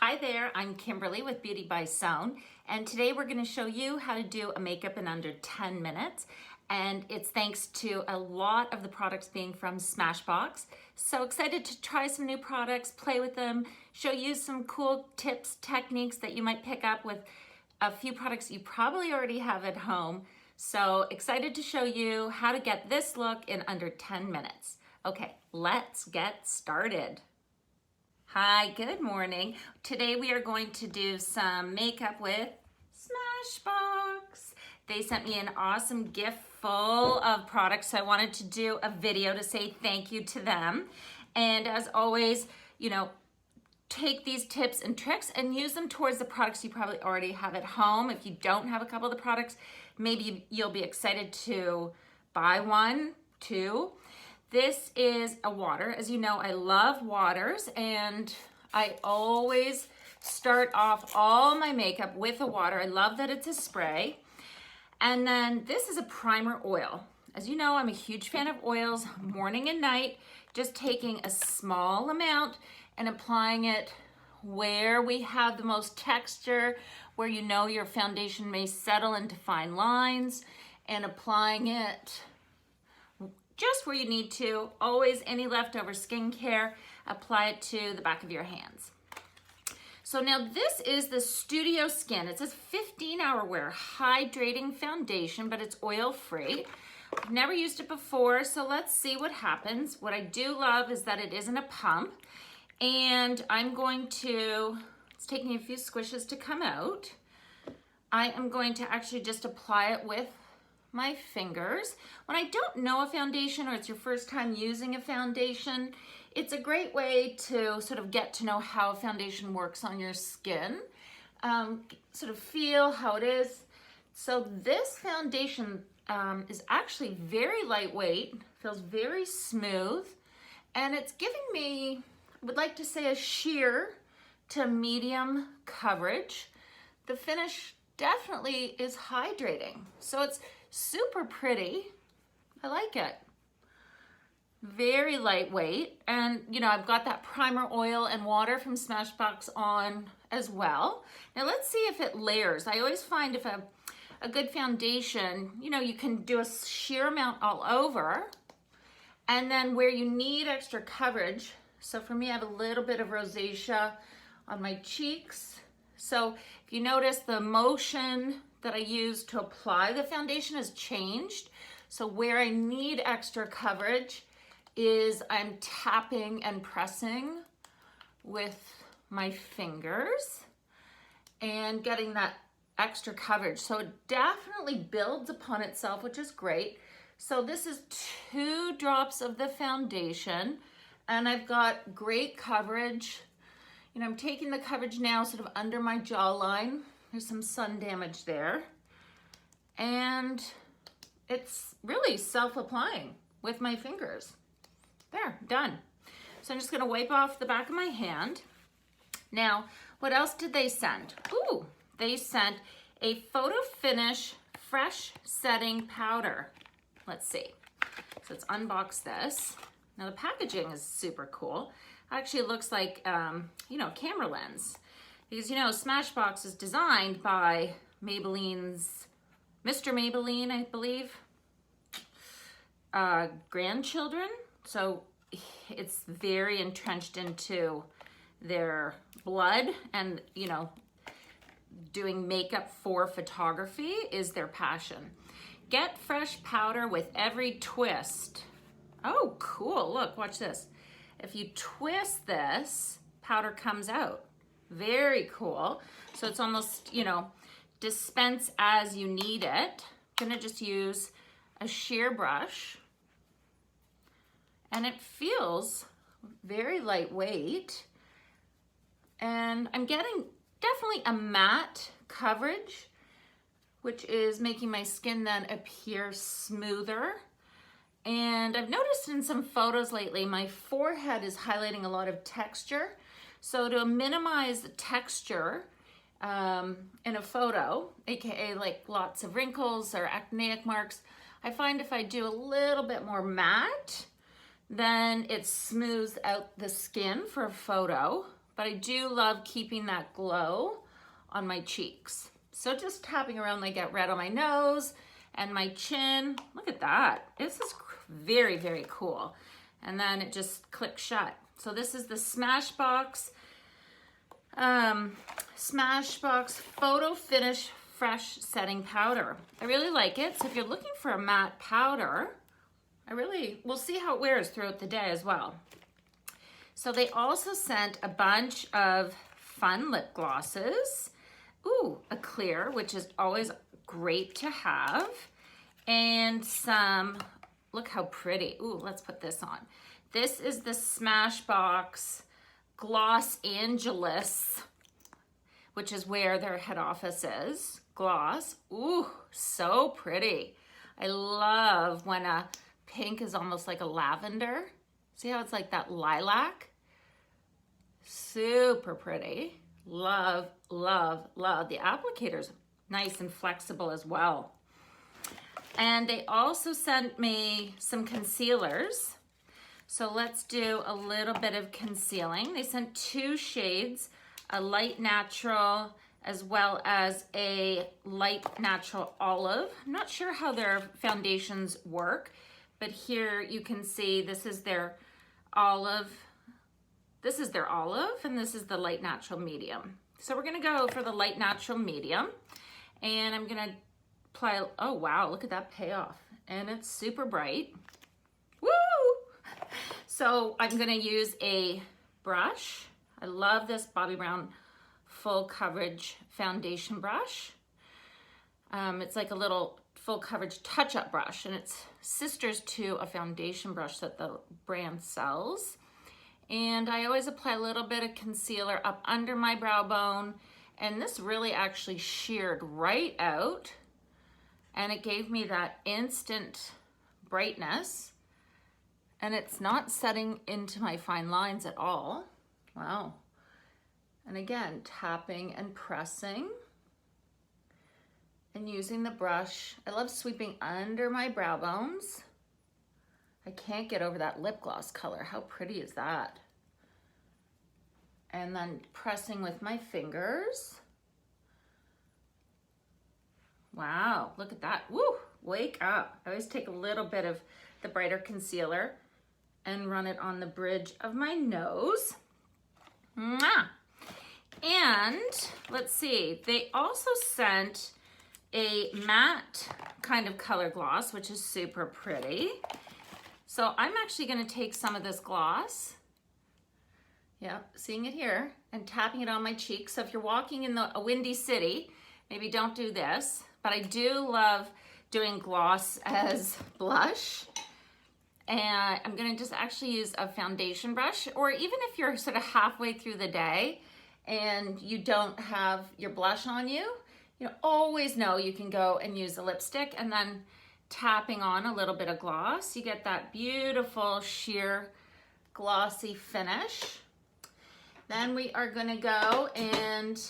Hi there, I'm Kimberly with Beauty by Sound, and today we're going to show you how to do a makeup in under 10 minutes, and it's thanks to a lot of the products being from Smashbox. So excited to try some new products, play with them, show you some cool tips, techniques that you might pick up with a few products you probably already have at home. So excited to show you how to get this look in under 10 minutes. Okay, let's get started. Hi, good morning. Today we are going to do some makeup with Smashbox. They sent me an awesome gift full of products, so I wanted to do a video to say thank you to them. And as always, take these tips and tricks and use them towards the products you probably already have at home. If you don't have a couple of the products, maybe you'll be excited to buy one, too. This is a water. As you know, I love waters, and I always start off all my makeup with a water. I love that it's a spray. And then this is a primer oil. As you know, I'm a huge fan of oils, morning and night, just taking a small amount and applying it where we have the most texture, where you know your foundation may settle into fine lines, and applying it just where you need to. Always any leftover skincare, apply it to the back of your hands. So now this is the Studio Skin. It says 15-hour wear hydrating foundation, but it's oil-free. I've never used it before, so let's see what happens. What I do love is that it isn't a pump, and it's taking a few squishes to come out. I am going to actually just apply it with my fingers. When I don't know a foundation, or it's your first time using a foundation, it's a great way to sort of get to know how a foundation works on your skin, sort of feel how it is. So this foundation is actually very lightweight, feels very smooth, and it's giving me, I would like to say, a sheer to medium coverage. The finish definitely is hydrating, so it's super pretty. I like it. Very lightweight, and I've got that primer oil and water from Smashbox on as well. Now let's see if it layers. I always find if a good foundation, you can do a sheer amount all over, and then where you need extra coverage. So for me, I have a little bit of rosacea on my cheeks. So if you notice, the motion that I use to apply the foundation has changed. So where I need extra coverage is I'm tapping and pressing with my fingers and getting that extra coverage. So it definitely builds upon itself, which is great. So this is 2 drops of the foundation, and I've got great coverage. I'm taking the coverage now sort of under my jawline. There's some sun damage there. And it's really self-applying with my fingers. There, done. So I'm just gonna wipe off the back of my hand. Now, what else did they send? Ooh, they sent a Photo Finish Fresh Setting Powder. Let's see. So let's unbox this. Now the packaging is super cool. Actually, it looks like, camera lens. Because, Smashbox is designed by Maybelline's, Mr. Maybelline, I believe, grandchildren. So it's very entrenched into their blood, and, doing makeup for photography is their passion. Get fresh powder with every twist. Oh, cool. Look, watch this. If you twist this, powder comes out. Very cool. So it's almost, dispense as you need it. I'm gonna just use a sheer brush, and it feels very lightweight. And I'm getting definitely a matte coverage, which is making my skin then appear smoother. And I've noticed in some photos lately, my forehead is highlighting a lot of texture. So to minimize the texture in a photo, aka like lots of wrinkles or acneic marks, I find if I do a little bit more matte, then it smooths out the skin for a photo. but I do love keeping that glow on my cheeks. So just tapping around, I get red on my nose and my chin. Look at that. This is very, very cool. And then it just clicks shut. So this is the Smashbox Photo Finish Fresh Setting Powder. I really like it. So if you're looking for a matte powder, we'll see how it wears throughout the day as well. So they also sent a bunch of fun lip glosses. Ooh, a clear, which is always great to have. And some, look how pretty. Ooh, let's put this on. This is the Smashbox Gloss Angeles, which is where their head office is. Gloss. Ooh, so pretty. I love when a pink is almost like a lavender. See how it's like that lilac? Super pretty. Love, love, love. The applicator's nice and flexible as well. And they also sent me some concealers. So let's do a little bit of concealing. They sent 2 shades, a light natural as well as a light natural olive. I'm not sure how their foundations work, but here you can see this is their olive. This is their olive and this is the light natural medium. So we're gonna go for the light natural medium and I'm gonna apply, oh wow, look at that payoff. And it's super bright. Woo! So I'm gonna use a brush. I love this BOBBI BROWN full coverage foundation brush. It's like a little full coverage touch-up brush and it's sisters to a foundation brush that the brand sells. And I always apply a little bit of concealer up under my brow bone, and this really actually sheared right out and it gave me that instant brightness, and it's not setting into my fine lines at all. Wow. And again, tapping and pressing and using the brush. I love sweeping under my brow bones. I can't get over that lip gloss color. How pretty is that? And then pressing with my fingers. Wow, look at that. Woo, wake up. I always take a little bit of the brighter concealer and run it on the bridge of my nose. Mwah! And let's see, they also sent a matte kind of color gloss, which is super pretty. So I'm actually gonna take some of this gloss, seeing it here, and tapping it on my cheek. So if you're walking in a windy city, maybe don't do this, but I do love doing gloss as blush. And I'm gonna just actually use a foundation brush, or even if you're sort of halfway through the day and you don't have your blush on you, always know you can go and use a lipstick and then tapping on a little bit of gloss. You get that beautiful sheer glossy finish. Then we are gonna go and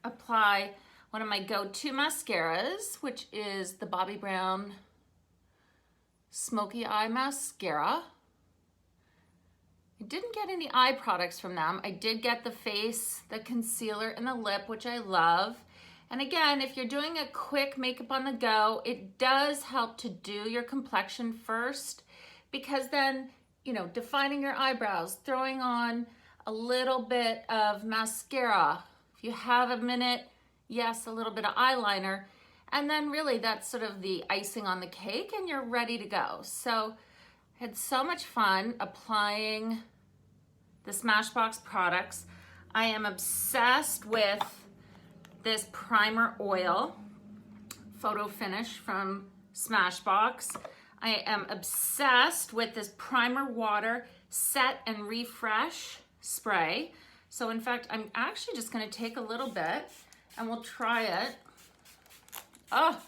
apply one of my go-to mascaras, which is the BOBBI BROWN Smoky Eye Mascara. I didn't get any eye products from them. I did get the face, the concealer, and the lip, which I love. And again, if you're doing a quick makeup on the go, it does help to do your complexion first, because then, defining your eyebrows, throwing on a little bit of mascara. If you have a minute, yes, a little bit of eyeliner. And then really that's sort of the icing on the cake and you're ready to go. So I had so much fun applying the Smashbox products. I am obsessed with this primer oil photo finish from Smashbox. I am obsessed with this primer water set and refresh spray. So in fact, I'm actually just gonna take a little bit and we'll try it. Oh,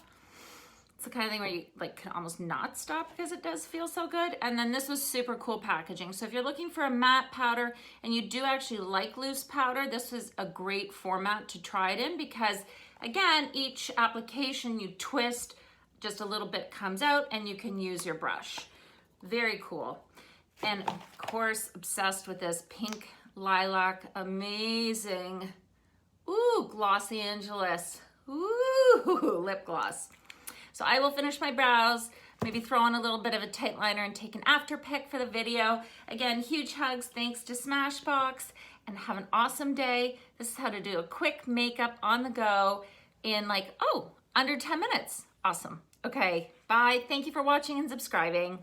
it's the kind of thing where you can almost not stop because it does feel so good. And then this was super cool packaging. So if you're looking for a matte powder and you do actually like loose powder, this is a great format to try it in, because again, each application you twist, just a little bit comes out and you can use your brush. Very cool. And of course, obsessed with this pink Lilac, amazing. Ooh, Glossy Angeles. Ooh, lip gloss. So I will finish my brows, maybe throw on a little bit of a tight liner and take an after pic for the video. Again, huge hugs, thanks to Smashbox, and have an awesome day. This is how to do a quick makeup on the go in like, under 10 minutes. Awesome. Okay, bye. Thank you for watching and subscribing.